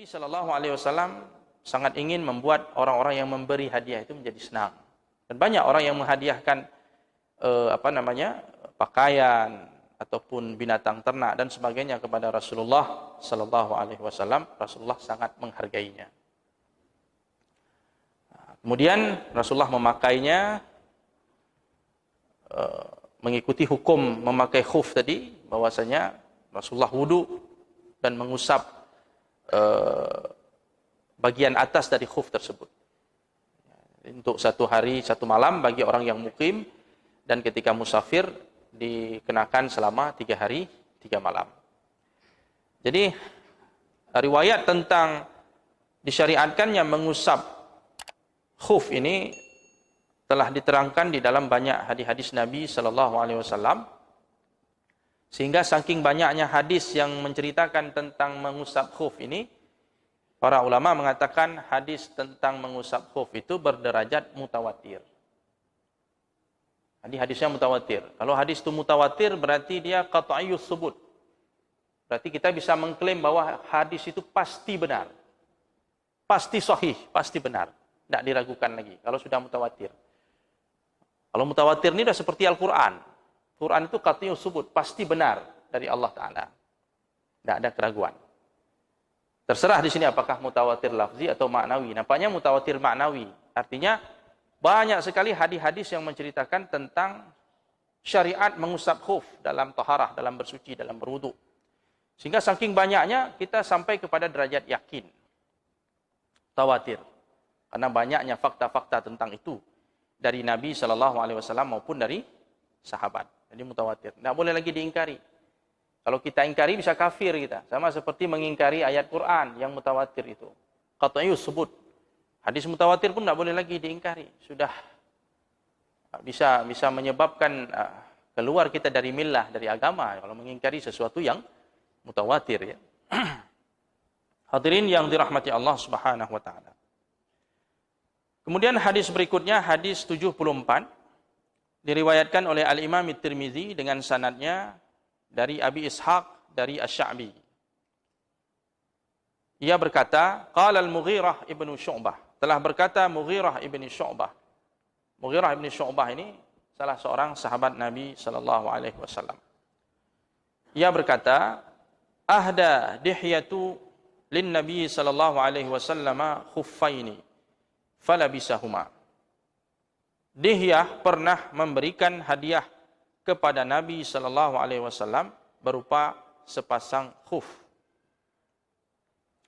Nabi SAW sangat ingin membuat orang-orang yang memberi hadiah itu menjadi senang. Dan banyak orang yang menghadiahkan pakaian ataupun binatang ternak dan sebagainya kepada Rasulullah SAW. Rasulullah sangat menghargainya. Kemudian Rasulullah memakainya mengikuti hukum memakai khuf tadi, bahwasanya Rasulullah wudu dan mengusap bagian atas dari khuf tersebut. Untuk 1 hari 1 malam bagi orang yang mukim, dan ketika musafir dikenakan selama 3 hari 3 malam. Jadi riwayat tentang disyariatkannya mengusap khuf ini telah diterangkan di dalam banyak hadis-hadis Nabi SAW, sehingga saking banyaknya hadis yang menceritakan tentang mengusap khuf ini, para ulama mengatakan hadis tentang mengusap khuf itu berderajat mutawatir. Hadis-hadisnya mutawatir. Kalau hadis itu mutawatir berarti dia qat'iyyus subut. Berarti kita bisa mengklaim bahwa hadis itu pasti benar. Pasti sahih, pasti benar. Tidak diragukan lagi kalau sudah mutawatir. Kalau mutawatir ini sudah seperti Al-Quran. Quran itu qat'iyyus subut, pasti benar dari Allah Ta'ala. Tidak ada keraguan. Terserah di sini apakah mutawatir lafzi atau maknawi. Nampaknya mutawatir maknawi. Artinya banyak sekali hadis-hadis yang menceritakan tentang syariat mengusap khuf dalam taharah, dalam bersuci, dalam berwudu. Sehingga saking banyaknya kita sampai kepada derajat yakin. Tawatir. Karena banyaknya fakta-fakta tentang itu dari Nabi SAW maupun dari sahabat. Jadi mutawatir. Tidak boleh lagi diingkari. Kalau kita ingkari bisa kafir kita. Sama seperti mengingkari ayat Quran yang mutawatir itu. Qat'iyyus subut. Hadis mutawatir pun tidak boleh lagi diingkari. Sudah bisa menyebabkan keluar kita dari millah, dari agama. Kalau mengingkari sesuatu yang mutawatir. Ya. Hadirin yang dirahmati Allah Subhanahu wa Ta'ala. Kemudian hadis berikutnya, hadis 74, diriwayatkan oleh Al-Imam At-Tirmizi dengan sanadnya dari Abi Ishaq dari Asy-Sya'bi. Ia berkata, qala Al-Mughirah ibnu Syu'bah. Telah berkata Mughirah ibnu Syu'bah. Mughirah ibnu Syu'bah ini salah seorang sahabat Nabi SAW. Ia berkata, ahda dihyatu lin Nabi SAW khuffaini falabisahuma. Dihyah pernah memberikan hadiah kepada Nabi SAW berupa sepasang khuf.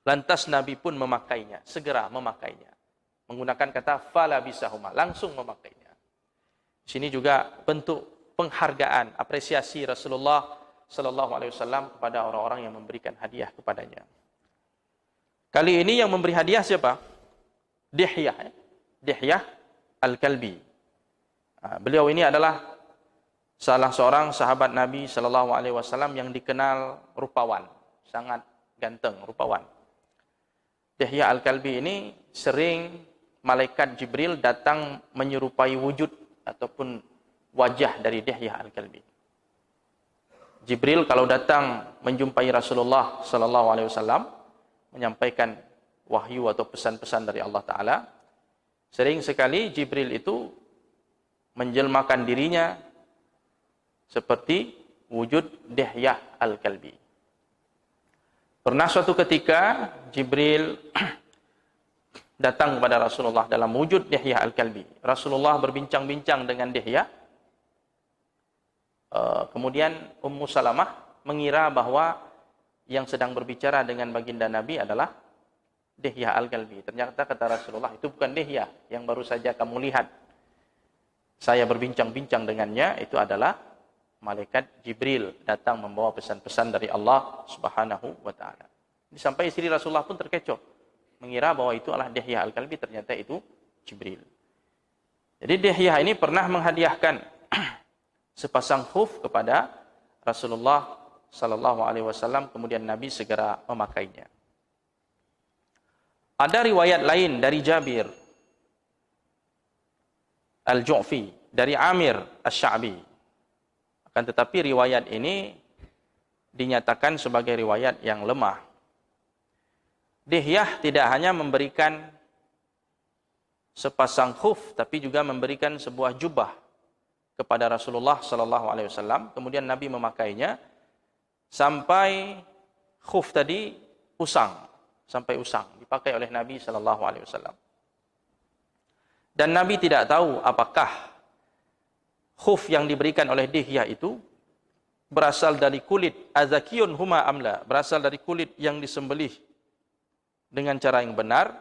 Lantas Nabi pun memakainya, segera memakainya. Menggunakan kata falabisahuma, langsung memakainya. Di sini juga bentuk penghargaan, apresiasi Rasulullah SAW kepada orang-orang yang memberikan hadiah kepadanya. Kali ini yang memberi hadiah siapa? Dihyah Al-Kalbi. Beliau ini adalah salah seorang sahabat Nabi SAW yang dikenal rupawan, sangat ganteng, rupawan. Dihyah Al-Kalbi ini sering malaikat Jibril datang menyerupai wujud ataupun wajah dari Dihyah Al-Kalbi. Jibril kalau datang menjumpai Rasulullah SAW menyampaikan wahyu atau pesan-pesan dari Allah Ta'ala, sering sekali Jibril itu menjelmakan dirinya seperti wujud Dihyah Al-Kalbi. Pernah suatu ketika Jibril datang kepada Rasulullah dalam wujud Dihyah Al-Kalbi. Rasulullah berbincang-bincang dengan Dihyah. Kemudian Ummu Salamah mengira bahwa yang sedang berbicara dengan baginda Nabi adalah Dihyah Al-Kalbi. Ternyata kata Rasulullah, itu bukan Dihyah yang baru saja kamu lihat. Saya berbincang-bincang dengannya, itu adalah malaikat Jibril datang membawa pesan-pesan dari Allah Subhanahu wa Ta'ala. Sampai istri Rasulullah pun terkecoh, mengira bahwa itu adalah Dihyah Al-Kalbi, ternyata itu Jibril. Jadi Dihyah ini pernah menghadiahkan sepasang khuf kepada Rasulullah SAW, kemudian Nabi segera memakainya. Ada riwayat lain dari Jabir Al-Ju'fi, dari Amir Asy-Sya'bi. Akan tetapi riwayat ini dinyatakan sebagai riwayat yang lemah. Dihyah tidak hanya memberikan sepasang khuf, tapi juga memberikan sebuah jubah kepada Rasulullah sallallahu alaihi wasallam. Kemudian Nabi memakainya sampai khuf tadi usang, sampai usang dipakai oleh Nabi sallallahu alaihi wasallam. Dan Nabi tidak tahu apakah khuf yang diberikan oleh Dihyah itu berasal dari kulit azakiyun huma amla, berasal dari kulit yang disembelih dengan cara yang benar,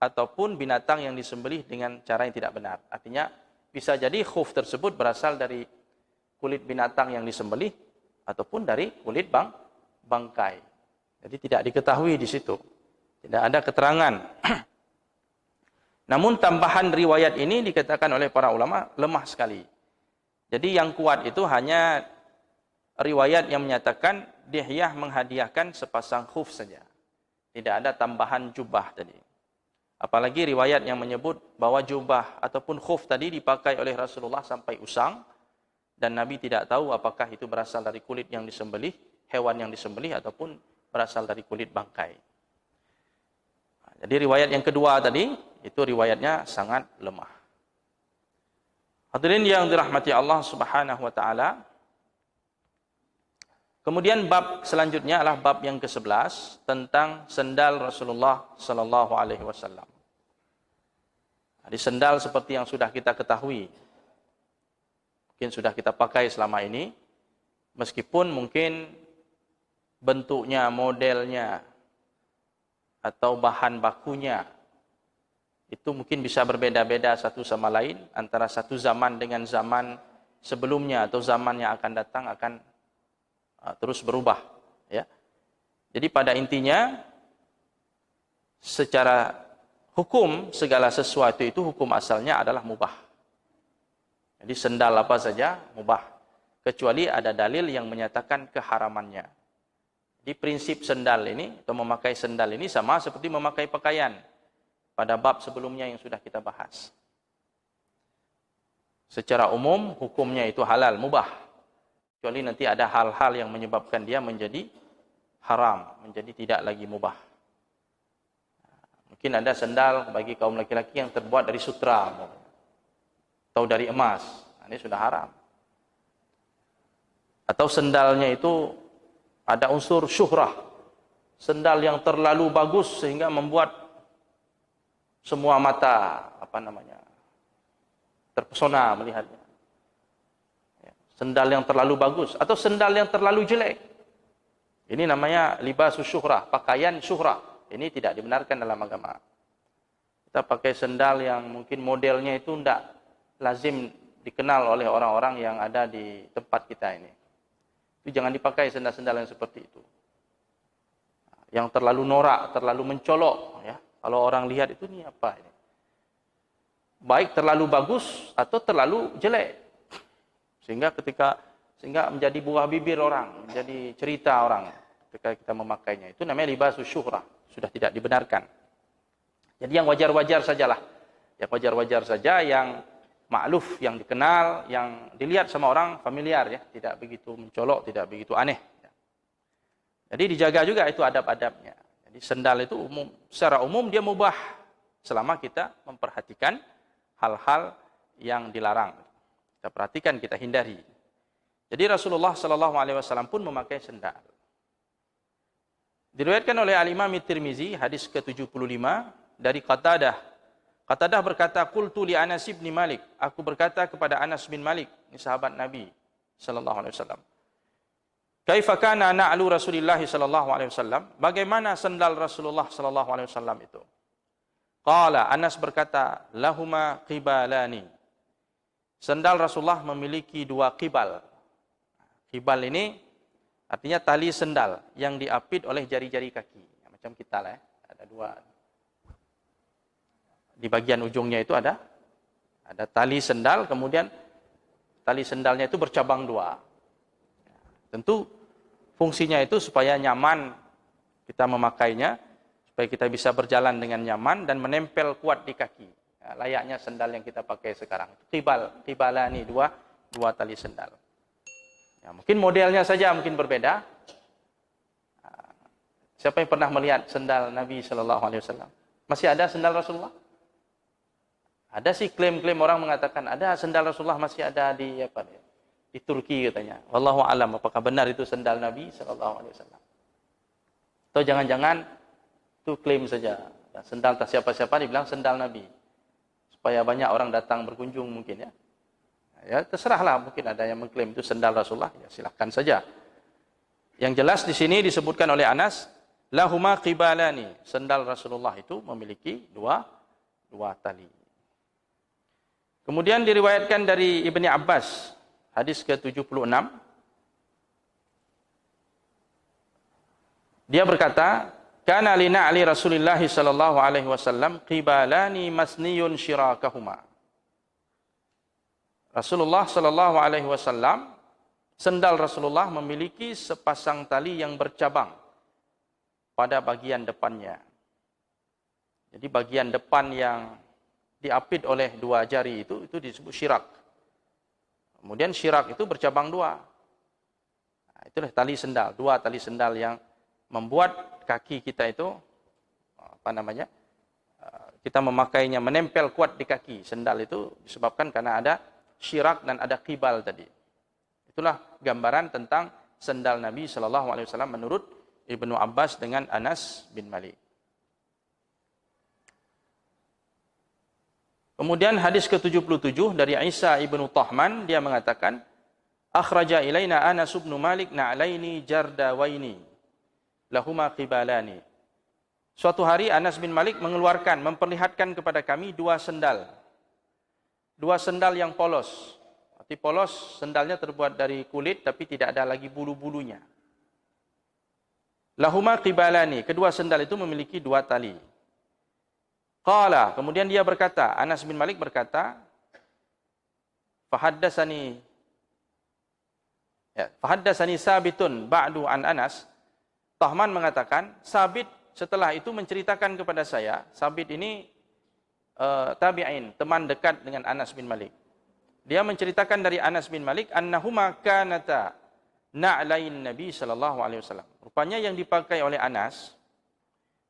ataupun binatang yang disembelih dengan cara yang tidak benar. Artinya bisa jadi khuf tersebut berasal dari kulit binatang yang disembelih ataupun dari kulit bangkai. Jadi tidak diketahui di situ. Tidak ada keterangan. Namun tambahan riwayat ini dikatakan oleh para ulama lemah sekali. Jadi yang kuat itu hanya riwayat yang menyatakan Dihyah menghadiahkan sepasang khuf saja. Tidak ada tambahan jubah tadi. Apalagi riwayat yang menyebut bahwa jubah ataupun khuf tadi dipakai oleh Rasulullah sampai usang, dan Nabi tidak tahu apakah itu berasal dari kulit yang disembelih, hewan yang disembelih, ataupun berasal dari kulit bangkai. Jadi riwayat yang kedua tadi, itu riwayatnya sangat lemah. Hadirin yang dirahmati Allah Subhanahu wa taala. Kemudian bab selanjutnya adalah bab yang ke-11 tentang sendal Rasulullah sallallahu alaihi wasallam. Di sendal seperti yang sudah kita ketahui, mungkin sudah kita pakai selama ini, meskipun mungkin bentuknya, modelnya, atau bahan bakunya itu mungkin bisa berbeda-beda satu sama lain, antara satu zaman dengan zaman sebelumnya atau zaman yang akan datang akan terus berubah, ya. Jadi pada intinya secara hukum segala sesuatu itu hukum asalnya adalah mubah. Jadi sendal apa saja mubah, kecuali ada dalil yang menyatakan keharamannya. Di prinsip sendal ini atau memakai sendal ini sama seperti memakai pakaian pada bab sebelumnya yang sudah kita bahas. Secara umum hukumnya itu halal, mubah. Kecuali nanti ada hal-hal yang menyebabkan dia menjadi haram, menjadi tidak lagi mubah. Mungkin ada sendal bagi kaum laki-laki yang terbuat dari sutra atau dari emas. Ini sudah haram. Atau sendalnya itu ada unsur syuhrah. Sendal yang terlalu bagus sehingga membuat semua mata terpesona melihatnya. Sendal yang terlalu bagus atau sendal yang terlalu jelek. Ini namanya libasus syuhrah, pakaian syuhrah. Ini tidak dibenarkan dalam agama. Kita pakai sendal yang mungkin modelnya itu tidak lazim dikenal oleh orang-orang yang ada di tempat kita ini. Itu jangan dipakai sendal-sendal yang seperti itu. Yang terlalu norak, terlalu mencolok, ya. Kalau orang lihat itu ini apa ini? Baik terlalu bagus atau terlalu jelek. Sehingga menjadi buah bibir orang, menjadi cerita orang ketika kita memakainya. Itu namanya libasus syuhrah, sudah tidak dibenarkan. Jadi yang wajar-wajar sajalah. Yang wajar-wajar saja, yang ma'luf, yang dikenal, yang dilihat sama orang familiar, ya, tidak begitu mencolok, tidak begitu aneh. Jadi dijaga juga itu adab-adabnya. Jadi sendal itu secara umum dia mubah selama kita memperhatikan hal-hal yang dilarang. Kita perhatikan, kita hindari. Jadi Rasulullah sallallahu alaihi wasallam pun memakai sendal. Diriwayatkan oleh Al-Imam Tirmizi hadis ke-75 dari Qatadah. Qatadah berkata, "Qultu li Anas bin Malik." Aku berkata kepada Anas bin Malik, ini sahabat Nabi sallallahu alaihi wasallam. "Kaifa kana na'lu Rasulillah sallallahu alaihi wasallam?" Bagaimana sendal Rasulullah sallallahu alaihi wasallam itu? Qala, Anas berkata, "Lahuma qibalani." Sendal Rasulullah memiliki dua qibal. Qibal ini artinya tali sendal yang diapit oleh jari-jari kaki. Macam kita lah, ya. Ada dua. Di bagian ujungnya itu ada tali sendal, kemudian tali sendalnya itu bercabang dua. Tentu fungsinya itu supaya nyaman kita memakainya, supaya kita bisa berjalan dengan nyaman dan menempel kuat di kaki. Layaknya sendal yang kita pakai sekarang. Qibalani, dua tali sendal. Ya, mungkin modelnya saja mungkin berbeda. Siapa yang pernah melihat sendal Nabi sallallahu alaihi wasallam? Masih ada sendal Rasulullah? Ada sih klaim-klaim orang mengatakan ada sendal Rasulullah masih ada di di Turki katanya. Wallahu alam apakah benar itu sendal Nabi sallallahu alaihi wasallam. Atau jangan-jangan itu klaim saja. Sendal tak siapa-siapa dibilang sendal Nabi. Supaya banyak orang datang berkunjung mungkin ya. Ya terserahlah, mungkin ada yang mengklaim itu sendal Rasulullah, ya silakan saja. Yang jelas di sini disebutkan oleh Anas, lahuma qibalani, sendal Rasulullah itu memiliki dua tali. Kemudian diriwayatkan dari Ibni Abbas, hadis ke-76. Dia berkata, kana li na'li Rasulillah sallallahu alaihi wasallam qibalani masniyun shirakahuma. Rasulullah sallallahu alaihi wasallam, sendal Rasulullah memiliki sepasang tali yang bercabang pada bagian depannya. Jadi bagian depan yang diapit oleh dua jari itu disebut syirak. Kemudian syirak itu bercabang dua. Nah, itulah tali sendal, dua tali sendal yang membuat kaki kita itu kita memakainya menempel kuat di kaki. Sendal itu disebabkan karena ada syirak dan ada qibal tadi. Itulah gambaran tentang sendal Nabi sallallahu alaihi wasallam menurut Ibnu Abbas dengan Anas bin Malik. Kemudian hadis ke-77 dari Isa ibnu Tahman, dia mengatakan, akhraja ilaina Anas bin Malik na'laini jardawaini lahuma qibalani. Suatu hari Anas bin Malik memperlihatkan kepada kami dua sendal yang polos. Arti polos, sendalnya terbuat dari kulit tapi tidak ada lagi bulu-bulunya. Lahuma qibalani, kedua sendal itu memiliki dua tali. Qala, kemudian dia berkata, Anas bin Malik berkata, fahaddasani Sabitun ba'du an Anas. Tahman mengatakan, Sabit setelah itu menceritakan kepada saya, Sabit ini tabi'in, teman dekat dengan Anas bin Malik. Dia menceritakan dari Anas bin Malik, annahuma kanata na'lain Nabi sallallahu alaihi wasallam. Rupanya yang dipakai oleh Anas,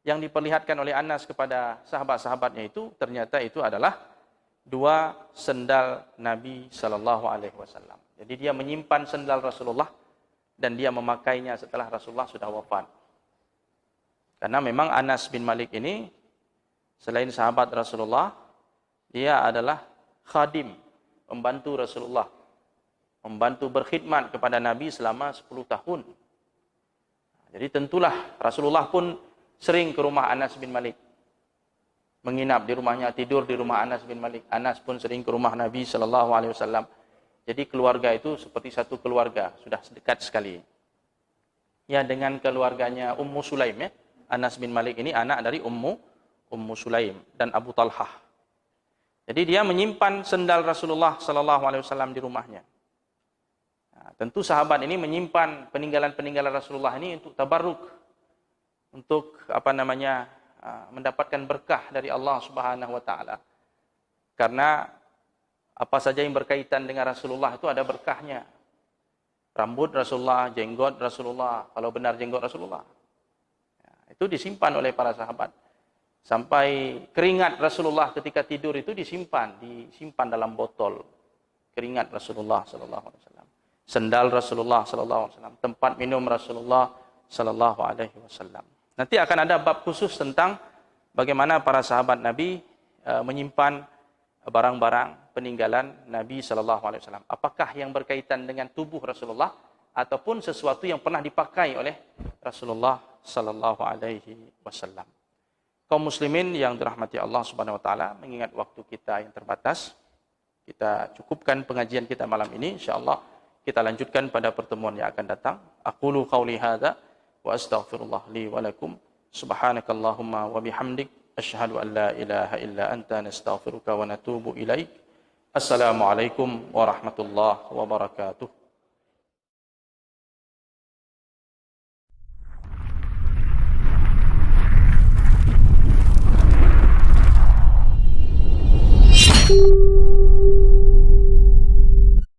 yang diperlihatkan oleh Anas kepada sahabat-sahabatnya itu, ternyata itu adalah dua sendal Nabi sallallahu alaihi wasallam. Jadi dia menyimpan sendal Rasulullah dan dia memakainya setelah Rasulullah sudah wafat. Karena memang Anas bin Malik ini selain sahabat Rasulullah, dia adalah khadim, pembantu Rasulullah, membantu berkhidmat kepada Nabi selama 10 tahun. Jadi tentulah Rasulullah pun sering ke rumah Anas bin Malik, menginap di rumahnya, tidur di rumah Anas bin Malik. Anas pun sering ke rumah Nabi sallallahu alaihi wasallam. Jadi keluarga itu seperti satu keluarga, sudah dekat sekali. Ya, dengan keluarganya Ummu Sulaim ya. Anas bin Malik ini anak dari Ummu Sulaim dan Abu Talhah. Jadi dia menyimpan sendal Rasulullah sallallahu alaihi wasallam di rumahnya. Nah, tentu sahabat ini menyimpan peninggalan-peninggalan Rasulullah ini untuk tabarruk, untuk mendapatkan berkah dari Allah Subhanahu wa taala. Karena apa saja yang berkaitan dengan Rasulullah itu ada berkahnya. Rambut Rasulullah, jenggot Rasulullah, kalau benar jenggot Rasulullah. Itu disimpan oleh para sahabat. Sampai keringat Rasulullah ketika tidur itu disimpan dalam botol. Keringat Rasulullah sallallahu alaihi wasallam. Sendal Rasulullah sallallahu alaihi wasallam, tempat minum Rasulullah sallallahu alaihi wasallam. Nanti akan ada bab khusus tentang bagaimana para sahabat Nabi menyimpan barang-barang peninggalan Nabi sallallahu alaihi wasallam. Apakah yang berkaitan dengan tubuh Rasulullah ataupun sesuatu yang pernah dipakai oleh Rasulullah sallallahu alaihi wasallam. Kaum muslimin yang dirahmati Allah Subhanahu wa taala, mengingat waktu kita yang terbatas, kita cukupkan pengajian kita malam ini. Insyaallah kita lanjutkan pada pertemuan yang akan datang. Aqulu qauli hadza wa astaghfirullah li wa lakum. Subhanakallahumma wa bihamdik asyhadu an la ilaha illa anta nastaghfiruka wa natubu ilaik. Assalamualaikum warahmatullahi wabarakatuh.